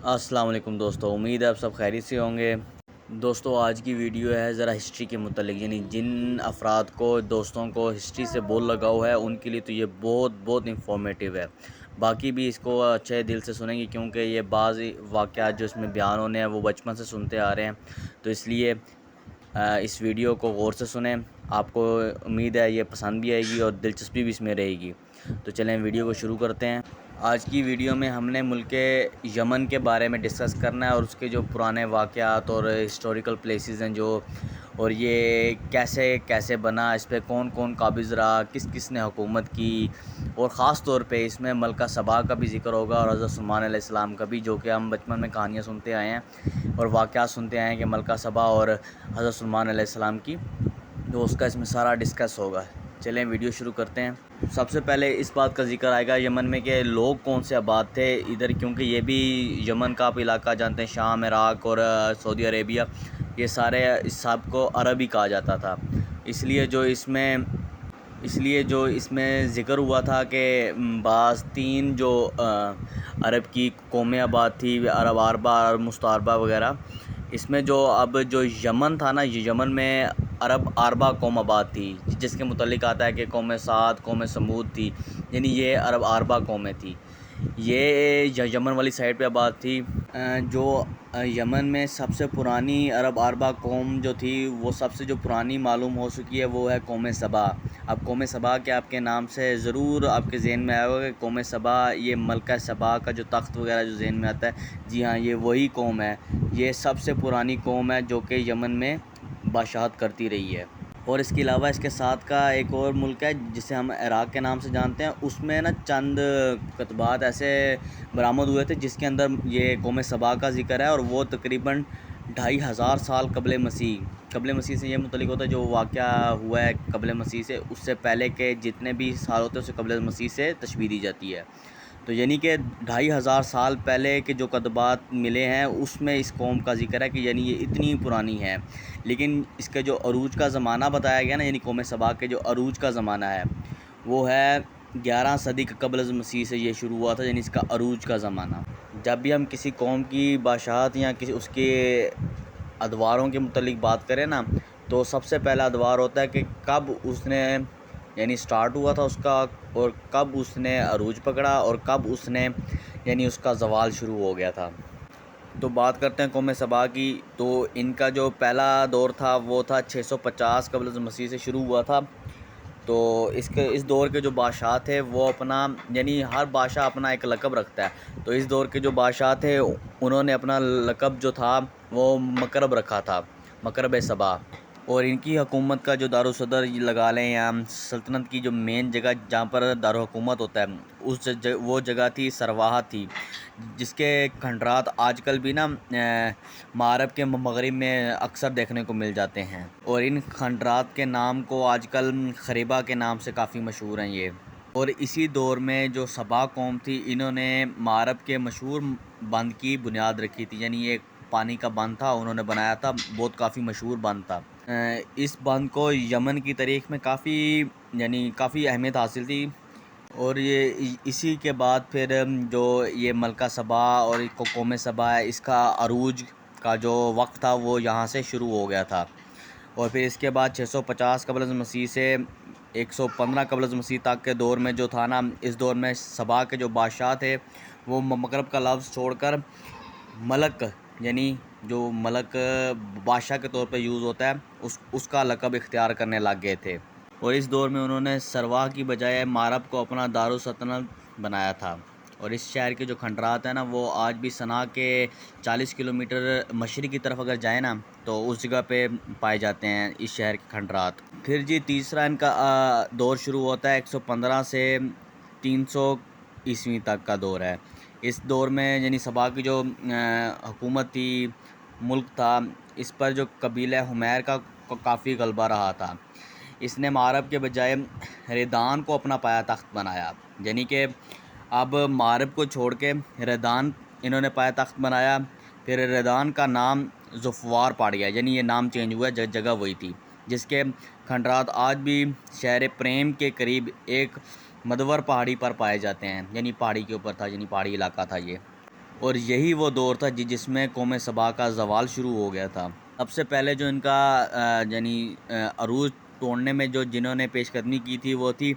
السلام علیکم دوستو، امید ہے آپ سب خیریت سے ہوں گے۔ دوستو آج کی ویڈیو ہے ذرا ہسٹری کے متعلق، یعنی جن افراد کو دوستوں کو ہسٹری سے بول لگاؤ ہے ان کے لیے تو یہ بہت انفارمیٹیو ہے۔ باقی بھی اس کو اچھے دل سے سنیں گے کیونکہ یہ بعض واقعات جو اس میں بیان ہونے ہیں وہ بچپن سے سنتے آ رہے ہیں، تو اس لیے اس ویڈیو کو غور سے سنیں۔ آپ کو امید ہے یہ پسند بھی آئے گی اور دلچسپی بھی اس میں رہے گی۔ تو چلیں ویڈیو کو شروع کرتے ہیں۔ آج کی ویڈیو میں ہم نے ملک یمن کے بارے میں ڈسکس کرنا ہے اور اس کے جو پرانے واقعات اور ہسٹوریکل پلیسز ہیں اور یہ کیسے بنا، اس پہ کون کون قابض رہا، کس نے حکومت کی، اور خاص طور پہ اس میں ملکہ سبا کا بھی ذکر ہوگا اور حضرت سلیمان علیہ السلام کا بھی، جو کہ ہم بچپن میں کہانیاں سنتے آئے ہیں اور واقعات سنتے آئے ہیں کہ ملکہ سبا اور حضرت سلیمان علیہ السلام کی، تو اس کا اس میں سارا ڈسکس ہوگا۔ چلیں ویڈیو شروع کرتے ہیں۔ سب سے پہلے اس بات کا ذکر آئے گا یمن میں کہ لوگ کون سے آباد تھے ادھر، کیونکہ یہ بھی یمن کا آپ علاقہ جانتے ہیں، شام، عراق اور سعودی عربیہ، یہ سارے اس سب کو عرب ہی کہا جاتا تھا۔ اس لیے جو اس میں ذکر ہوا تھا کہ بعض تین جو عرب کی قومیں آباد تھی، عرب اربا اور مستعربہ وغیرہ، اس میں جو یمن تھا نا، یہ یمن میں عرب اربا قوم آباد تھی، جس کے متعلق آتا ہے کہ قوم سعد، قوم سمود تھی، یعنی یہ عرب اربا قومیں تھی، یہ یمن والی سائڈ پہ آباد تھی۔ جو یمن میں سب سے پرانی عرب اربا قوم جو تھی، وہ سب سے جو پرانی معلوم ہو چکی ہے وہ ہے قوم سبا۔ اب قوم سبا کے آپ کے نام سے ضرور آپ کے ذہن میں آئے گا کہ قوم سبا، یہ ملکہ سبا کا جو تخت وغیرہ جو ذہن میں آتا ہے، جی ہاں یہ وہی قوم ہے۔ یہ سب سے پرانی قوم ہے جو کہ یمن میں بادشاہت کرتی رہی ہے۔ اور اس کے علاوہ اس کے ساتھ کا ایک اور ملک ہے جسے ہم عراق کے نام سے جانتے ہیں، اس میں نا چند کتبات ایسے برآمد ہوئے تھے جس کے اندر یہ قوم سبا کا ذکر ہے، اور وہ تقریباً 2500 سال قبل مسیح سے یہ متعلق ہوتا ہے، جو واقعہ ہوا ہے قبل مسیح سے، اس سے پہلے کے جتنے بھی سال ہوتے ہیں اسے قبل مسیح سے تشبیہ دی جاتی ہے۔ تو یعنی کہ 2500 سال پہلے کے جو کتبات ملے ہیں اس میں اس قوم کا ذکر ہے کہ یعنی یہ اتنی پرانی ہے، لیکن اس کے جو عروج کا زمانہ بتایا گیا نا، یعنی قوم سبا کے جو عروج کا زمانہ ہے وہ ہے 11 صدی قبل از مسیح سے یہ شروع ہوا تھا، یعنی اس کا عروج کا زمانہ۔ جب بھی ہم کسی قوم کی بادشاہت یا اس کے ادواروں کے متعلق بات کریں نا، تو سب سے پہلا ادوار ہوتا ہے کہ کب اس نے یعنی سٹارٹ ہوا تھا اس کا، اور کب اس نے عروج پکڑا، اور کب اس نے یعنی اس کا زوال شروع ہو گیا تھا۔ تو بات کرتے ہیں قوم سبا کی، تو ان کا جو پہلا دور تھا وہ تھا 650 قبل از مسیح سے شروع ہوا تھا۔ تو اس دور کے جو بادشاہ تھے وہ اپنا یعنی ہر بادشاہ اپنا ایک لقب رکھتا ہے، تو اس دور کے جو بادشاہ تھے انہوں نے اپنا لقب جو تھا وہ مکرب رکھا تھا، مکرب سبا۔ اور ان کی حکومت کا جو دارالصدر لگا لیں یا سلطنت کی جو مین جگہ جہاں پر دارالحکومت ہوتا ہے، وہ جگہ تھی سرواہا تھی، جس کے کھنڈرات آج کل بھی نا مغرب کے مغرب میں اکثر دیکھنے کو مل جاتے ہیں، اور ان کھنڈرات کے نام کو آج کل خریبہ کے نام سے کافی مشہور ہیں یہ۔ اور اسی دور میں جو سبا قوم تھی، انہوں نے مغرب کے مشہور بند کی بنیاد رکھی تھی، یعنی یہ پانی کا بند تھا، انہوں نے بنایا تھا، کافی مشہور بند تھا۔ اس بند کو یمن کی تاریخ میں کافی اہمیت حاصل تھی، اور یہ اسی کے بعد پھر جو یہ ملکہ سبا اور قوم سبا ہے، اس کا عروج کا جو وقت تھا وہ یہاں سے شروع ہو گیا تھا۔ اور پھر اس کے بعد 650 قبل از مسیح سے 115 قبل از مسیح تک کے دور میں جو تھا نا، اس دور میں سبا کے جو بادشاہ تھے وہ مغرب کا لفظ چھوڑ کر ملک، یعنی جو ملک بادشاہ کے طور پہ یوز ہوتا ہے، اس کا لقب اختیار کرنے لگ گئے تھے۔ اور اس دور میں انہوں نے سروا کی بجائے مارب کو اپنا دارالسلطنت بنایا تھا، اور اس شہر کے جو کھنڈرات ہیں نا وہ آج بھی صنعاء کے 40 کلومیٹر مشرق کی طرف اگر جائیں نا تو اس جگہ پہ پائے جاتے ہیں اس شہر کے کھنڈرات۔ پھر جی تیسرا ان کا دور شروع ہوتا ہے 115 سے 300 عیسوی تک کا دور ہے۔ اس دور میں یعنی سبا کی جو حکومت تھی، ملک تھا، اس پر جو قبیلہ حمیر کا کافی غلبہ رہا تھا۔ اس نے مغرب کے بجائے ریدان کو اپنا پایا تخت بنایا، یعنی کہ اب مغرب کو چھوڑ کے ریدان انہوں نے پایا تخت بنایا۔ پھر ریدان کا نام زوفوار پڑ گیا، یعنی یہ نام چینج ہوا، جگہ وہی تھی، جس کے کھنڈرات آج بھی شہر پریم کے قریب ایک مدور پہاڑی پر پائے جاتے ہیں، یعنی پہاڑی کے اوپر تھا، یعنی پہاڑی علاقہ تھا یہ۔ اور یہی وہ دور تھا جس میں قوم سبا کا زوال شروع ہو گیا تھا۔ سب سے پہلے جو ان کا یعنی عروج توڑنے میں جنہوں نے پیش قدمی کی تھی وہ تھی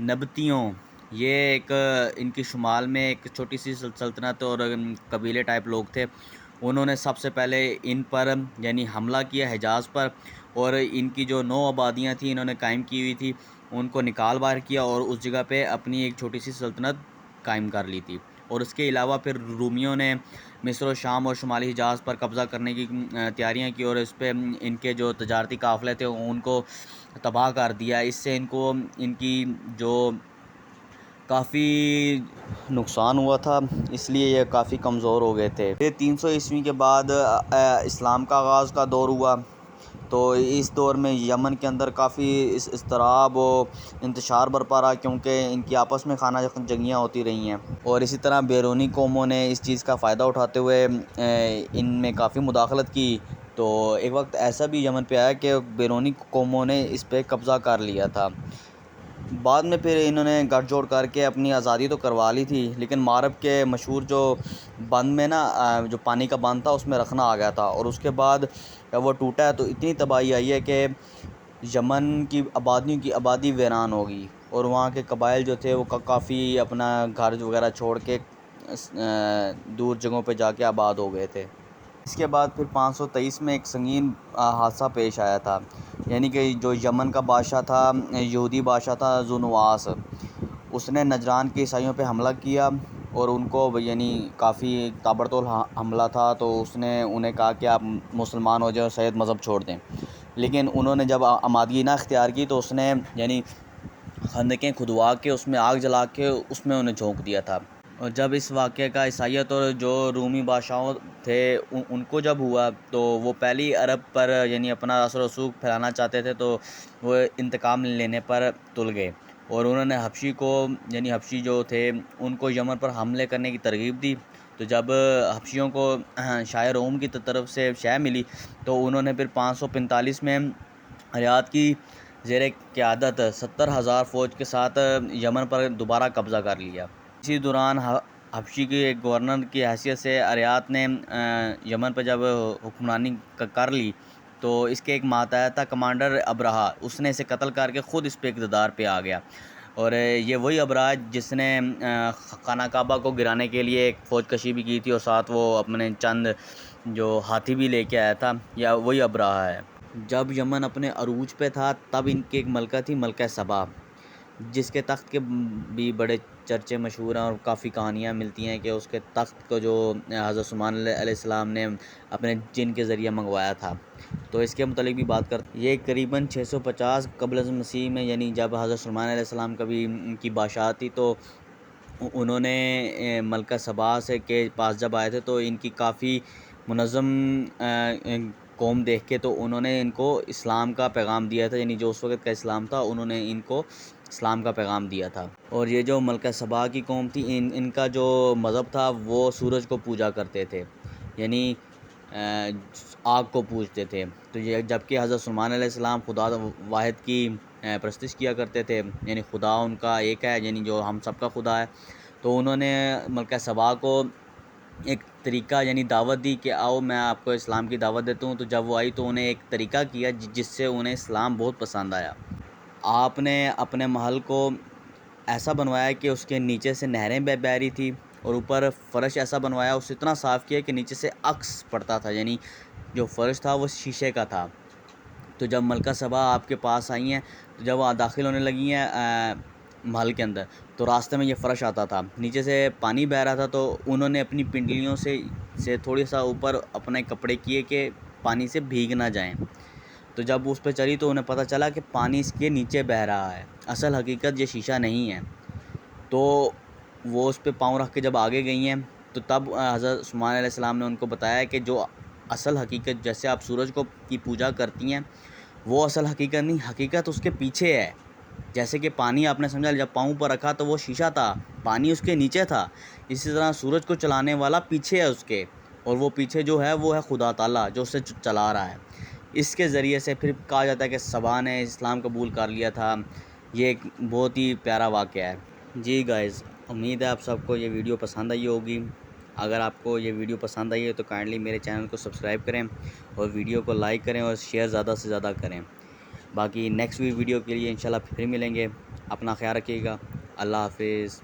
نبطیوں۔ یہ ایک ان کی شمال میں ایک چھوٹی سی سلطنت اور قبیلے ٹائپ لوگ تھے۔ انہوں نے سب سے پہلے ان پر یعنی حملہ کیا حجاز پر، اور ان کی جو 9 آبادیاں تھیں انہوں نے قائم کی ہوئی تھی ان کو نکال باہر کیا اور اس جگہ پہ اپنی ایک چھوٹی سی سلطنت قائم کر لی تھی۔ اور اس کے علاوہ پھر رومیوں نے مصر و شام اور شمالی حجاز پر قبضہ کرنے کی تیاریاں کی، اور اس پہ ان کے جو تجارتی قافلے تھے ان کو تباہ کر دیا۔ اس سے ان کی جو کافی نقصان ہوا تھا، اس لیے یہ کافی کمزور ہو گئے تھے۔ پھر 300 عیسوی کے بعد اسلام کا آغاز کا دور ہوا، تو اس دور میں یمن کے اندر کافی اضطراب و انتشار برپا رہا، کیونکہ ان کی آپس میں خانہ جنگیاں ہوتی رہی ہیں، اور اسی طرح بیرونی قوموں نے اس چیز کا فائدہ اٹھاتے ہوئے ان میں کافی مداخلت کی۔ تو ایک وقت ایسا بھی یمن پہ آیا کہ بیرونی قوموں نے اس پہ قبضہ کر لیا تھا۔ بعد میں پھر انہوں نے گٹھ جوڑ کر کے اپنی آزادی تو کروا لی تھی، لیکن مغرب کے مشہور جو بند میں نا جو پانی کا بند تھا اس میں رکھنا آ گیا تھا، اور اس کے بعد جب وہ ٹوٹا ہے تو اتنی تباہی آئی ہے کہ یمن کی آبادیوں کی آبادی ویران ہوگی، اور وہاں کے قبائل جو تھے وہ کافی اپنا گھر وغیرہ چھوڑ کے دور جگہوں پہ جا کے آباد ہو گئے تھے۔ اس کے بعد پھر 523 میں ایک سنگین حادثہ پیش آیا تھا، یعنی کہ جو یمن کا بادشاہ تھا، یہودی بادشاہ تھا ذو نواس، اس نے نجران کے عیسائیوں پہ حملہ کیا، اور ان کو یعنی کافی تابڑتوڑ حملہ تھا، تو اس نے انہیں کہا کہ آپ مسلمان ہو جائیں اور سید مذہب چھوڑ دیں، لیکن انہوں نے جب آمادگی نہ اختیار کی تو اس نے یعنی خندقیں کھدوا کے اس میں آگ جلا کے اس میں انہیں جھونک دیا تھا۔ اور جب اس واقعے کا عیسائیت اور جو رومی بادشاہوں تھے ان کو جب ہوا تو وہ پہلی عرب پر یعنی اپنا اثر و رسوخ پھیلانا چاہتے تھے، تو وہ انتقام لینے پر تل گئے، اور انہوں نے حبشی کو یعنی حبشی جو تھے ان کو یمن پر حملے کرنے کی ترغیب دی۔ تو جب حبشیوں کو شاہ روم کی طرف سے شہ ملی تو انہوں نے پھر 545 میں ریاض کی زیر قیادت 70,000 فوج کے ساتھ یمن پر دوبارہ قبضہ کر لیا۔ اسی دوران حبشی کے ایک گورنر کی حیثیت سے اریات نے یمن پر جب حکمرانی کر لی تو اس کے ایک ماتحت کمانڈر ابرہا اس نے اسے قتل کر کے خود اس پہ اقتدار پہ آ گیا، اور یہ وہی ابرہا جس نے خانہ کعبہ کو گرانے کے لیے ایک فوج کشی بھی کی تھی، اور ساتھ وہ اپنے چند جو ہاتھی بھی لے کے آیا تھا، یا وہی ابرہا ہے۔ جب یمن اپنے عروج پہ تھا تب ان کی ایک ملکہ تھی، ملکہ سبا، جس کے تخت کے بھی بڑے چرچے مشہور ہیں، اور کافی کہانیاں ملتی ہیں کہ اس کے تخت کو جو حضرت سلیمان علیہ السلام نے اپنے جن کے ذریعے منگوایا تھا، تو اس کے متعلق بھی بات کرتے ہیں۔ یہ قریباً 650 قبل از مسیح میں یعنی جب حضرت سلیمان علیہ السلام کبھی ان کی بادشاہ تھی، تو انہوں نے ملکہ سبا سے کے پاس جب آئے تھے تو ان کی کافی منظم قوم دیکھ کے تو انہوں نے ان کو اسلام کا پیغام دیا تھا، یعنی جو اس وقت کا اسلام تھا انہوں نے ان کو اسلام کا پیغام دیا تھا۔ اور یہ جو ملکہ سبا کی قوم تھی ان کا جو مذہب تھا وہ سورج کو پوجا کرتے تھے، یعنی آگ کو پوجتے تھے، تو یہ جبکہ حضرت سلیمان علیہ السلام خدا واحد کی پرستش کیا کرتے تھے، یعنی خدا ان کا ایک ہے، یعنی جو ہم سب کا خدا ہے، تو انہوں نے ملکہ سبا کو ایک طریقہ یعنی دعوت دی کہ آؤ میں آپ کو اسلام کی دعوت دیتا ہوں۔ تو جب وہ آئی تو انہیں ایک طریقہ کیا جس سے انہیں اسلام بہت پسند آیا۔ آپ نے اپنے محل کو ایسا بنوایا کہ اس کے نیچے سے نہریں بہ رہی تھی، اور اوپر فرش ایسا بنوایا، اسے اتنا صاف کیا کہ نیچے سے عکس پڑتا تھا، یعنی جو فرش تھا وہ شیشے کا تھا۔ تو جب ملکہ سبا آپ کے پاس آئی ہیں، تو جب وہ داخل ہونے لگی ہیں محل کے اندر، تو راستے میں یہ فرش آتا تھا، نیچے سے پانی بہہ رہا تھا، تو انہوں نے اپنی پنڈلیوں سے تھوڑی سا اوپر اپنے کپڑے کیے کہ پانی سے بھیگ نہ جائیں۔ تو جب اس پہ چلی تو انہیں پتہ چلا کہ پانی اس کے نیچے بہہ رہا ہے، اصل حقیقت یہ شیشہ نہیں ہے۔ تو وہ اس پہ پاؤں رکھ کے جب آگے گئی ہیں تو تب حضرت سلیمان علیہ السلام نے ان کو بتایا کہ جو اصل حقیقت جیسے آپ سورج کی پوجا کرتی ہیں وہ اصل حقیقت نہیں، حقیقت اس کے پیچھے ہے۔ جیسے کہ پانی آپ نے سمجھا جب پاؤں پر رکھا تو وہ شیشہ تھا، پانی اس کے نیچے تھا، اسی طرح سورج کو چلانے والا پیچھے ہے اس کے، اور وہ پیچھے جو ہے وہ ہے خدا تعالیٰ جو اسے چلا رہا ہے۔ اس کے ذریعے سے پھر کہا جاتا ہے کہ سبا نے اسلام قبول کر لیا تھا۔ یہ ایک بہت ہی پیارا واقعہ ہے۔ جی گائز، امید ہے آپ سب کو یہ ویڈیو پسند آئی ہوگی۔ اگر آپ کو یہ ویڈیو پسند آئی ہے تو کائنڈلی میرے چینل کو سبسکرائب کریں اور ویڈیو کو لائک کریں اور شیئر زیادہ سے زیادہ کریں. باقی نیکسٹ ویڈیو کے لیے انشاءاللہ پھر ملیں گے. اپنا خیال رکھیے گا. اللہ حافظ.